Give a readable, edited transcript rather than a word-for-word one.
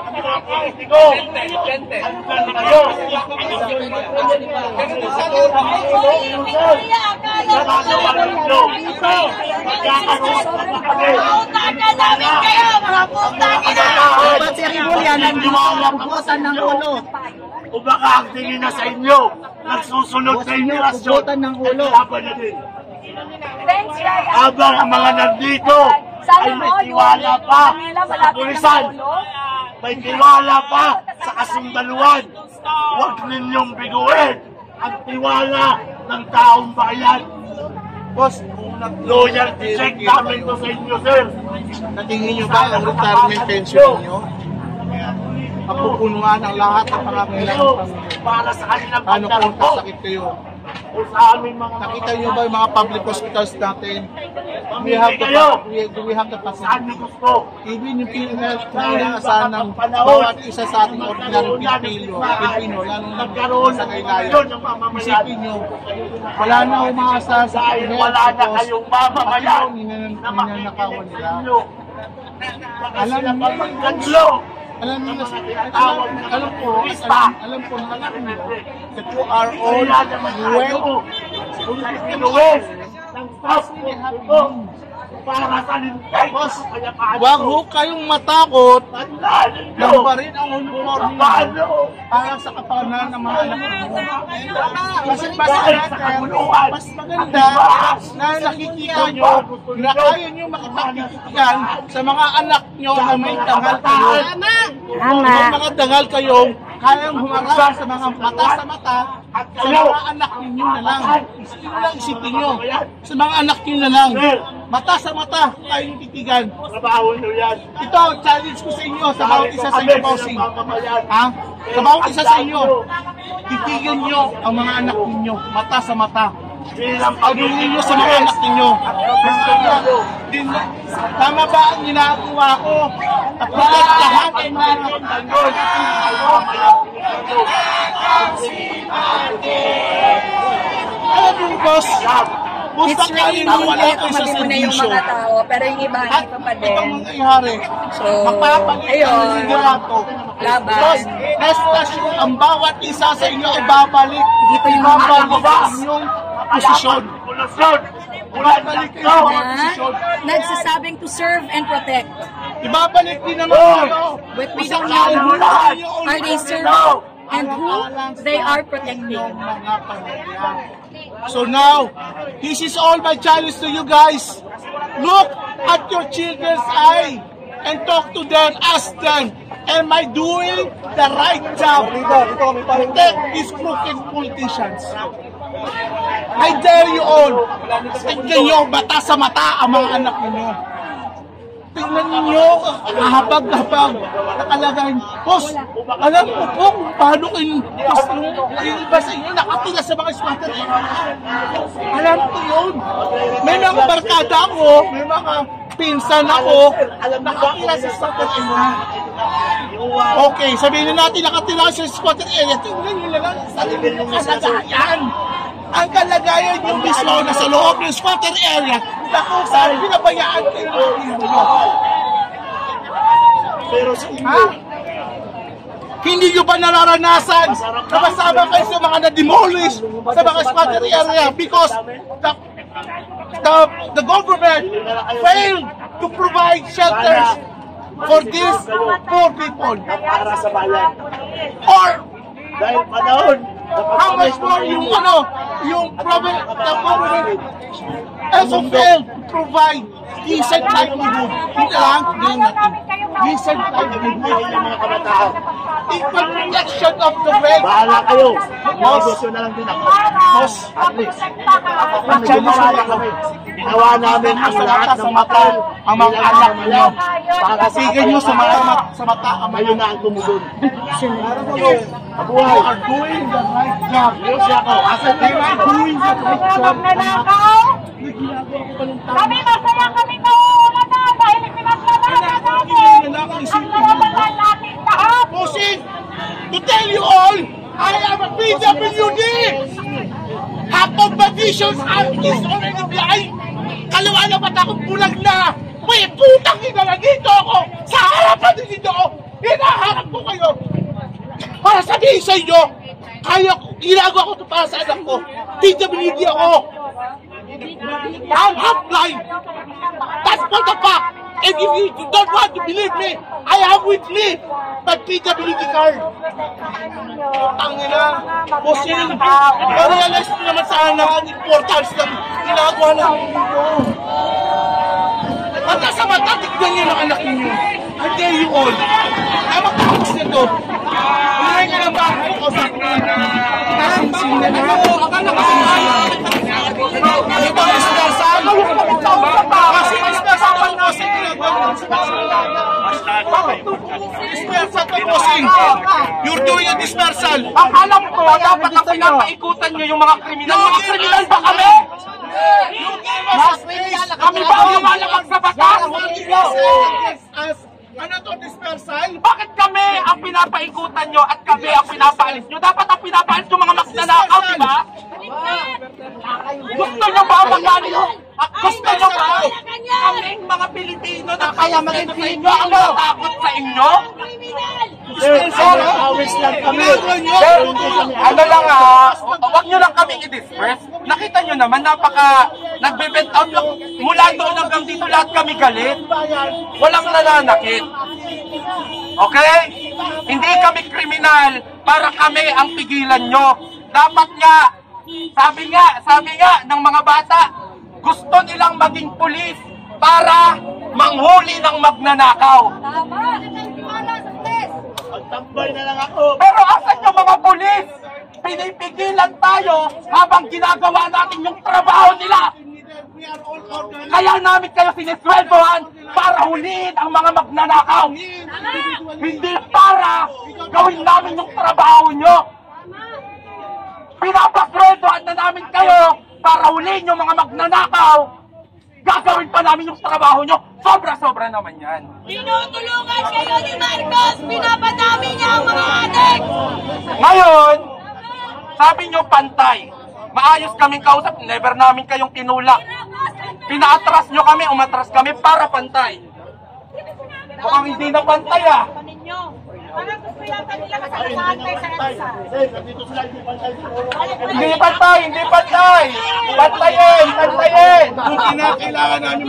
ang mga politiko. Ano ba kayo? Nagagawa ninyo. Magkakaroon na kami. Puta namin kayo, mga puta nila! Ba't si Rimulyan ang bukotan ng ulo? O baka ang tingin na sa inyo, nagsusunod sa imigrasyon, Bukotan ng ulo. naglaban na din. Thanks, Ryan. Habang ang mga nandito ay may tiwala pa sa pulisan, may tiwala pa sa kasundaluhan. Huwag ninyong biguin ang tiwala ng taong bayan. Boss, Loyalty check namin to sa inyo, sir. natingin nyo ba ang retirement pension nyo? Mapupunuan ang lahat ng pangangailangan Para sa kanilang Paano kung pagdarapot. sakit kayo? o sa aming mga Nakita niyo ba yung mga public hospitals natin? We have the saan facility. niyo gusto? Even yung PhilHealth na inaasahan ng bawat isa sa ating ordinary Pilipino, lalo na sa kailayan. Isipin nyo, wala na umaasa sa Dahil PhilHealth wala na because kayong mamamayan na ninanakawan nila. makikita Alam sila niyo, pagkaglo. alam niyo, alam ko that you are all well. Kung inuwes ng staff ko para sa lintay Boss, wag ho kayong matakot na ba rin ang uniform niyo para sa kapakanan ng mga anak niyo. Kasi mas maganda na nakikita nyo na kaya nyo makipagkikitigan sa mga anak nyo na may dangal kayo. May mga dangal kayo, kayang humarap sa mga mata sa mata sa mga anak ninyo na lang. Isipin nyo, sa mga anak nyo na lang. Mata sa mata, kayong titigan. Trabaho nyo yan. Ito, challenge ko sa inyo, sa bawat isa sa inyo, bossing. Ha? Sa bawat isa sa inyo, titigan nyo ang mga anak ninyo, mata sa mata. Pagulin nyo sa mga anak ninyo. Tama ba ang ginagawa ko? At lahat ay mga alam mo, boss, It's really needed kung maging muna yung mga tao, pero yung iba hindi pa pa din. Itong mangyayari, So, mapapalit ang ayun, liderato. laban. Because, rest ang bawat isa sa inyo ay babalik. Dito yung mga Babalik sa inyong posisyon. Babalik kayo sa mga posisyon. Nagsasabing to serve and protect. Ibabalik din naman kayo. But we don't know who are they serving and who they are protecting. So now, this is all my challenge to you guys. Look at your children's eye and talk to them, ask them, am I doing the right job? Protect these crooked politicians. I dare you all, tignan nyo mata sa mata ang mga anak ninyo. Tingnan ninyo, habag-habag, nakalagay. Boss, alam mo po kung paano yung iba sa inyo nakatila sa mga squatter. Alam ko yun. May mga barkada ako, may mga pinsan ako, nakatila sa squatter area. Okay, sabihin na natin nakatila sa squatter area. Tingnan nyo na lang sa sarili ng kalagayan. Ang kalagayan yung mismo na sa loob ng squatter area na kung saan pinabayaan kayo ng inyo. Pero sa inyo, Ha? Hindi nyo ba nararanasan na kasama kayo sa mga na-demolish sa mga squatter area because the government failed to provide shelters for these poor people? para sa bayan. Or Dahil panahon, how much more yung government also failed to provide decent livelihood. Hindi lang, hindi natin. Decent livelihood. ng mga kabataan. Equal protection of the rent. Bahala kayo. Negosyo na lang din ako. Boss, At least, magkagawa kami. Ginawa namin ang lahat ng matal ang mga anak ninyo. para sa Sige nyo sa mata ang Ayun na ang tumugon. You are doing the right job. Ayun siya ako. Asa They are doing the right job. Kami masaya kami nauuna na dahil pinaglabanan natin ang nawawalan natin lahat. Bossing, to tell you all, I am a PWD. Half of my visions is already blind. Kaliwa na ba't akong bulag na? May putang ina na dito ako. Sa harapan din dito ako. Hinaharap ko kayo. Para sabihin sa inyo, kaya ko, ginagawa ko ito para sa anak ko. PWD ako. I'm half blind. That's not the fact. And if you don't want to believe me, I have with me my PWD card. Tangina, Bossing, ma-realize mo naman sana ang importance ng ginagawa namin dito. Mata sa mata, tignan nyo ng anak ninyo. I dare you all. Ay, makakos nito. Unahin ka ng bahay ko sa kasinsin na na. Akala ka ito ang isdasan. Kasi isdasan ang nasa ginagawa. Dispersal to, bossing. You're doing a dispersal. Ang alam ko, dapat ang pinapaikutan nyo yung mga kriminal. Mga kriminal ba kami? Kami ba ang lumalabag sa batas? Ano to, dispersal? Bakit kami ang pinapaikutan nyo at kami ang pinapaalis nyo? Dapat ang pinapaalis yung mga magnanakaw, di ba? Gusto nyo ba magaling? Gusto nyo ba kaming mga Pilipino na kaya maging Pilipino ang natakot sa inyo? Awis lang kami. Sir, ano lang huwag nyo lang kaming i-disperse. Nakita nyo naman, nagbe-bent out lang. Mula doon hanggang dito, lahat kami galit. Walang nananakit. Okay? Hindi kami kriminal para kami ang pigilan nyo. Dapat nga, sabi nga ng mga bata, gusto nilang maging pulis para manghuli ng magnanakaw. Magtambay na lang ako. Pero asan yung mga pulis? Pinipigilan tayo habang ginagawa natin yung trabaho nila. Kaya namin kayo sinisweldohan para huliin ang mga magnanakaw. Hindi para gawin namin yung trabaho nyo. Pinapasweldohan na namin kayo para huliin yung mga magnanakaw. Gagawin pa namin yung trabaho nyo. Sobra-sobra naman yan. Tinutulungan kayo ni Marcos! Pinapadami niya ang mga adik! Ngayon, sabi nyo pantay. Maayos kaming kausap, never namin kayong tinulak. Pinaatras nyo kami, umatras kami para pantay. Mukhang hindi na pantay Parang gusto yata nila kasalasahan sa EDSA. Nandito sila, hindi pantay. Hindi pantay, hindi pantay. Pantayin, pantayin. Kung kinakailangan namin